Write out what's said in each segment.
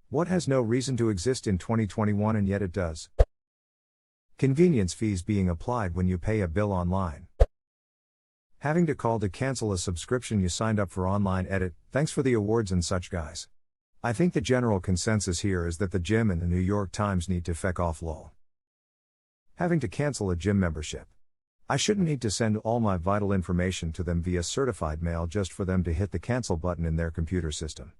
What has no reason to exist in 2021 and yet it does? Convenience fees being applied when you pay a bill online. Having to call to cancel a subscription you signed up for online edit, thanks for the awards and such guys. I think the general consensus here is that the gym and the New York Times need to feck off lol. Having to cancel a gym membership. I shouldn't need to send all my vital information to them via certified mail just for them to hit the cancel button in their computer system.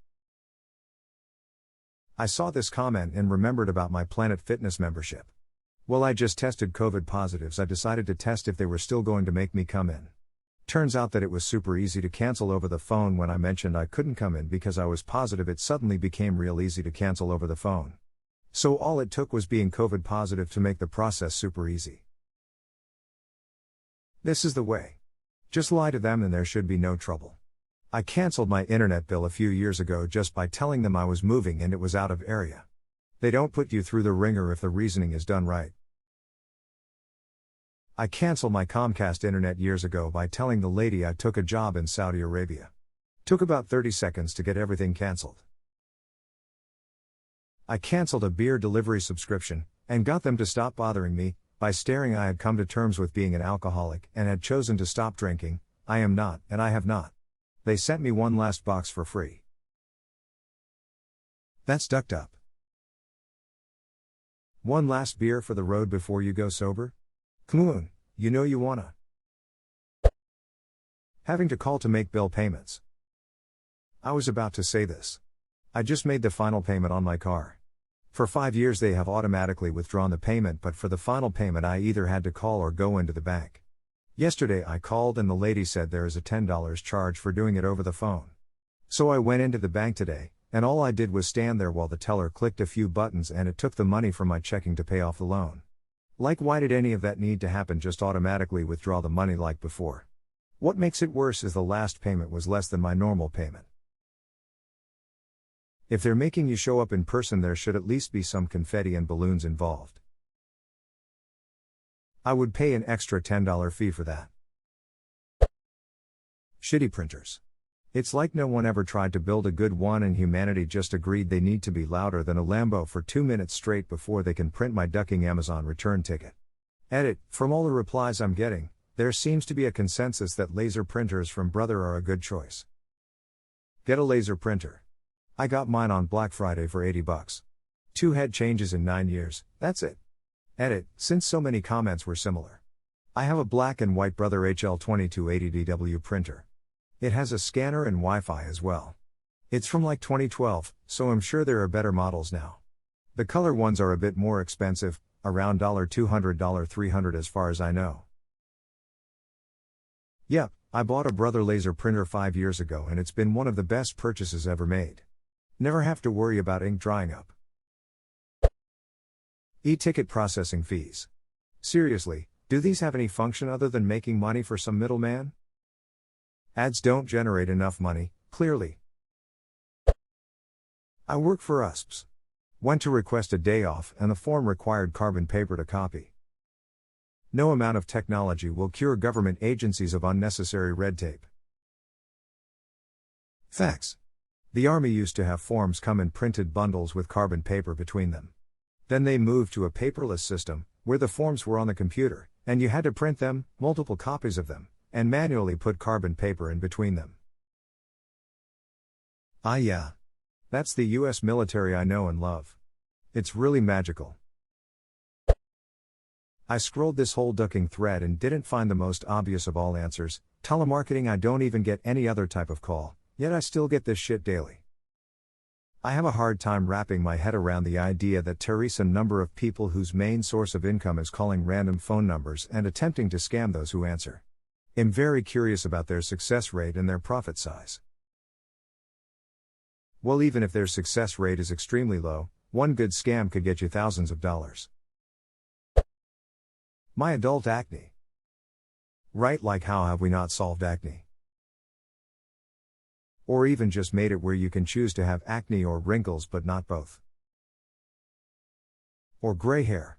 I saw this comment and remembered about my Planet Fitness membership. Well, I just tested COVID positives. I decided to test if they were still going to make me come in. Turns out that it was super easy to cancel over the phone. When I mentioned I couldn't come in because I was positive, it suddenly became real easy to cancel over the phone. So all it took was being COVID positive to make the process super easy. This is the way. Just lie to them and there should be no trouble. I canceled my internet bill a few years ago just by telling them I was moving and it was out of area. They don't put you through the ringer if the reasoning is done right. I canceled my Comcast internet years ago by telling the lady I took a job in Saudi Arabia. Took about 30 seconds to get everything canceled. I canceled a beer delivery subscription and got them to stop bothering me by stating I had come to terms with being an alcoholic and had chosen to stop drinking. I am not, and I have not. They sent me one last box for free. That's ducked up. One last beer for the road before you go sober? Come on, you know you wanna. Having to call to make bill payments. I was about to say this. I just made the final payment on my car. For 5 years they have automatically withdrawn the payment, but for the final payment I either had to call or go into the bank. Yesterday I called and the lady said there is a $10 charge for doing it over the phone. So I went into the bank today, and all I did was stand there while the teller clicked a few buttons and it took the money from my checking to pay off the loan. Like, why did any of that need to happen? Just automatically withdraw the money like before. What makes it worse is the last payment was less than my normal payment. If they're making you show up in person, there should at least be some confetti and balloons involved. I would pay an extra $10 fee for that. Shitty printers. It's like no one ever tried to build a good one and humanity just agreed they need to be louder than a Lambo for 2 minutes straight before they can print my ducking Amazon return ticket. Edit, from all the replies I'm getting, there seems to be a consensus that laser printers from Brother are a good choice. Get a laser printer. I got mine on Black Friday for $80. 2 head changes in 9 years, that's it. Edit, since so many comments were similar. I have a black and white Brother HL2280DW printer. It has a scanner and Wi-Fi as well. It's from like 2012, so I'm sure there are better models now. The color ones are a bit more expensive, around $200, $300 as far as I know. Yep, I bought a Brother laser printer 5 years ago and it's been one of the best purchases ever made. Never have to worry about ink drying up. E-ticket processing fees. Seriously, do these have any function other than making money for some middleman? Ads don't generate enough money, clearly. I work for USPS. Went to request a day off and the form required carbon paper to copy. No amount of technology will cure government agencies of unnecessary red tape. Facts. The Army used to have forms come in printed bundles with carbon paper between them. Then they moved to a paperless system, where the forms were on the computer, and you had to print them, multiple copies of them, and manually put carbon paper in between them. Ah yeah. That's the US military I know and love. It's really magical. I scrolled this whole ducking thread and didn't find the most obvious of all answers. Telemarketing. I don't even get any other type of call, yet I still get this shit daily. I have a hard time wrapping my head around the idea that Teresa number of people whose main source of income is calling random phone numbers and attempting to scam those who answer. I'm very curious about their success rate and their profit size. Well, even if their success rate is extremely low, one good scam could get you thousands of dollars. My adult acne. Right, like how have we not solved acne? Or even just made it where you can choose to have acne or wrinkles but not both. Or gray hair.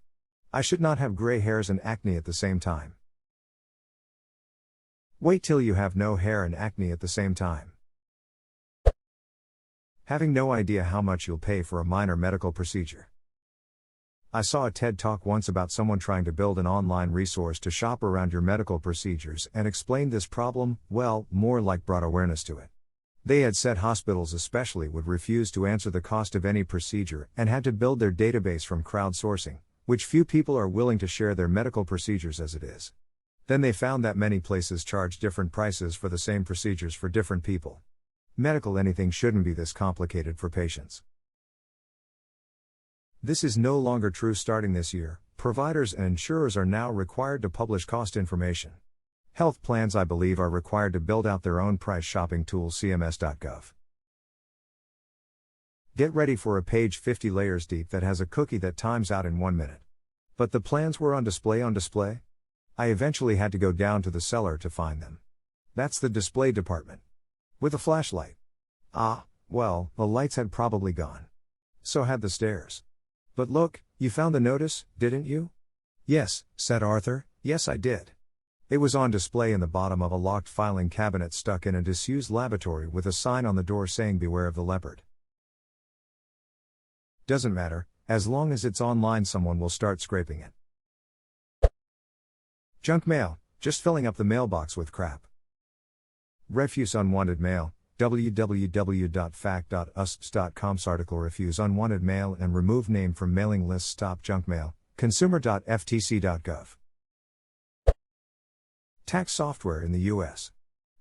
I should not have gray hairs and acne at the same time. Wait till you have no hair and acne at the same time. Having no idea how much you'll pay for a minor medical procedure. I saw a TED Talk once about someone trying to build an online resource to shop around your medical procedures and explained this problem, well, more like brought awareness to it. They had said hospitals especially would refuse to answer the cost of any procedure and had to build their database from crowdsourcing, which few people are willing to share their medical procedures as it is. Then they found that many places charge different prices for the same procedures for different people. Medical anything shouldn't be this complicated for patients. This is no longer true starting this year. Providers and insurers are now required to publish cost information. Health plans, I believe, are required to build out their own price shopping tool CMS.gov. Get ready for a page 50 layers deep that has a cookie that times out in 1 minute. But the plans were on display. I eventually had to go down to the cellar to find them. That's the display department. With a flashlight. Well, the lights had probably gone. So had the stairs. But look, you found the notice, didn't you? Yes, said Arthur, yes I did. It was on display in the bottom of a locked filing cabinet stuck in a disused laboratory with a sign on the door saying beware of the leopard. Doesn't matter, as long as it's online someone will start scraping it. Junk mail, just filling up the mailbox with crap. Refuse unwanted mail. www.fact.usps.com's article Refuse unwanted mail and remove name from mailing list. Stop junk mail. Consumer.ftc.gov. Tax software in the US.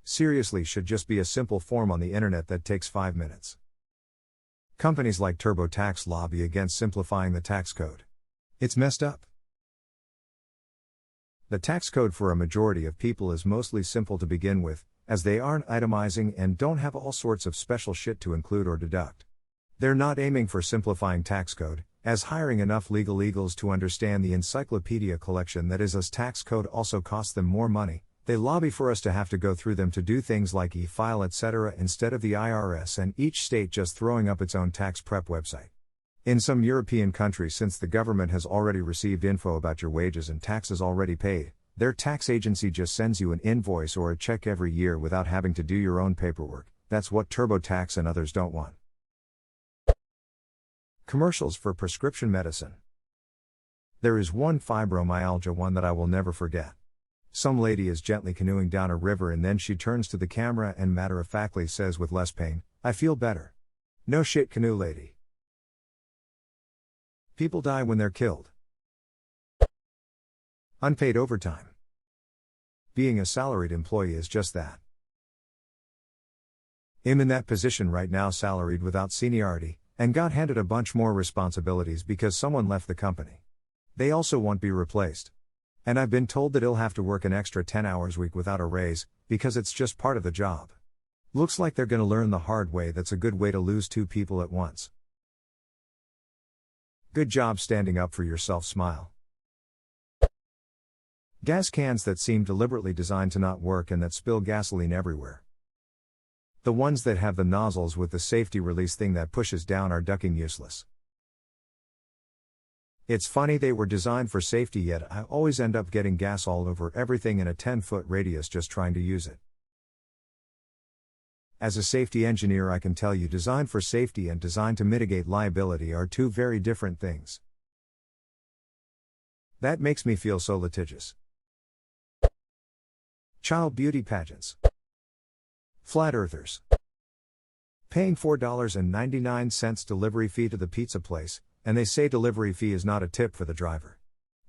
Seriously, should just be a simple form on the internet that takes 5 minutes. Companies like TurboTax lobby against simplifying the tax code. It's messed up. The tax code for a majority of people is mostly simple to begin with, as they aren't itemizing and don't have all sorts of special shit to include or deduct. They're not aiming for simplifying tax code, as hiring enough legals to understand the encyclopedia collection that is us tax code also costs them more money. They lobby for us to have to go through them to do things like e-file etc. instead of the IRS and each state just throwing up its own tax prep website. In some European countries, since the government has already received info about your wages and taxes already paid, their tax agency just sends you an invoice or a check every year without having to do your own paperwork. That's what TurboTax and others don't want. Commercials for prescription medicine. There is one fibromyalgia one that I will never forget. Some lady is gently canoeing down a river and then she turns to the camera and matter-of-factly says with less pain, "I feel better." No shit, canoe lady. People die when they're killed. Unpaid overtime. Being a salaried employee is just that. I'm in that position right now, salaried without seniority, and got handed a bunch more responsibilities because someone left the company. They also won't be replaced. And I've been told that I'll have to work an extra 10 hours a week without a raise, because it's just part of the job. Looks like they're gonna learn the hard way. That's a good way to lose 2 people at once. Good job standing up for yourself, smile. Gas cans that seem deliberately designed to not work and that spill gasoline everywhere. The ones that have the nozzles with the safety release thing that pushes down are ducking useless. It's funny they were designed for safety, yet I always end up getting gas all over everything in a 10-foot radius just trying to use it. As a safety engineer, I can tell you designed for safety and designed to mitigate liability are 2 very different things. That makes me feel so litigious. Child beauty pageants. Flat earthers. Paying $4.99 delivery fee to the pizza place, and they say delivery fee is not a tip for the driver.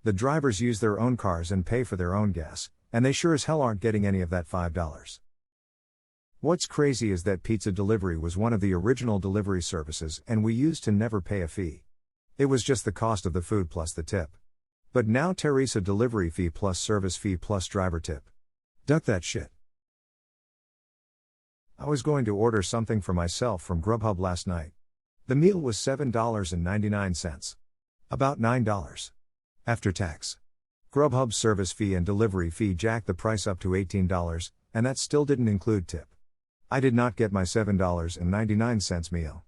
The drivers use their own cars and pay for their own gas, and they sure as hell aren't getting any of that $5. What's crazy is that pizza delivery was one of the original delivery services and we used to never pay a fee. It was just the cost of the food plus the tip. But now Teresa delivery fee plus service fee plus driver tip. Duck that shit. I was going to order something for myself from Grubhub last night. The meal was $7.99. About $9. After tax. Grubhub's service fee and delivery fee jacked the price up to $18, and that still didn't include tip. I did not get my $7.99 meal.